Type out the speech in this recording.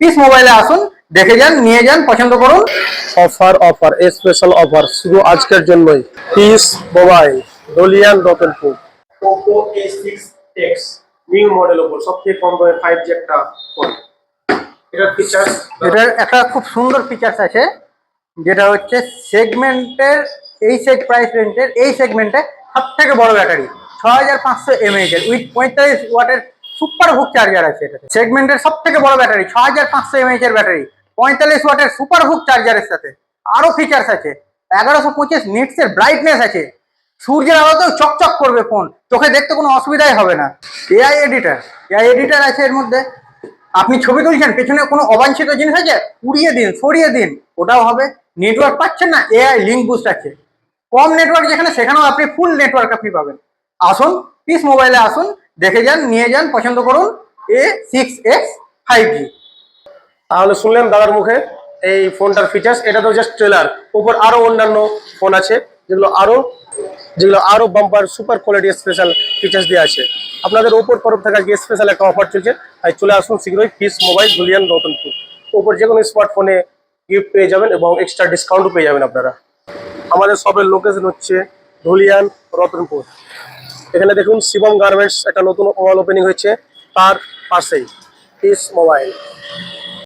Piece মোবাইলে আসুন, দেখে যান, নিয়ে যান, পছন্দ করুন। অফার অফার স্পেশাল অফার শুধু আজকের জন্যই। Piece mobile Dhulian Ratanpur. Oppo A6X new model ওপর সবথেকে কম দামে 5G একটা ফোন। এটার ফিচার্স, এটার একটা খুব সুন্দর ফিচার্স আছে, যেটা হচ্ছে সেগমেন্টের প্রাইস রেঞ্জের এই সেগমেন্টে সব থেকে বড় ব্যাটারি 6500 mAh এর উইথ 45 ওয়াটের সুপার হুক চার্জার আছে। এটাতে সেগমেন্টের সব থেকে বড় ব্যাটারি 6500 mAh এর ব্যাটারি 45 ওয়াটের সুপার হুক চার্জারের সাথে আরো ফিচার্স আছে। 1125 নিটস এর ব্রাইটনেস আছে, সূর্যের আলোতেও চকচক করবে ফোন, চোখে দেখতে কোনো অসুবিধাই হবে না। এআই এডিটার আছে এর মধ্যে। আপনি ছবি তুলছেন, পেছনে কোনো অবাঞ্ছিত জিনিস আছে, উড়িয়ে দিন, সরিয়ে দিন, ওটাও হবে। নেটওয়ার্ক পাচ্ছেন না, এআই লিঙ্ক বুস্ট আছে। কম নেটওয়ার্ক যেখানে, সেখানেও আপনি ফুল নেটওয়ার্ক আপনি পাবেন। আসুন, পিস মোবাইলে আসুন, দেখে যান, নিয়ে যান, পছন্দ করুন। A6X 5G। তাহলে শুনলেন দাদার মুখে এই ফোনটার ফিচার্স। এটা তো জাস্ট ট্রেলার, উপর আরো অন্যান্য ফোন আছে যেগুলো আরো bumper super quality special features দিয়ে আছে। আপনাদের ওপর তরফ থেকে আজকে স্পেশাল একটা অফার চলছে, তাই চলে আসুন শীঘ্রই পিস মোবাইল ধুলিয়ান রতনপুর। ওপর যে কোনো স্মার্টফোনে গিফট পেয়ে যাবেন এবং এক্সট্রা ডিসকাউন্টও পেয়ে যাবেন আপনারা। আমাদের শপের লোকেশন হচ্ছে ধুলিয়ান রতনপুর। এখানে দেখুন শিবম গার্মেন্টস একটা নতুন মল ওপেনিং হয়েছে, তার পাশেই পিস মোবাইল।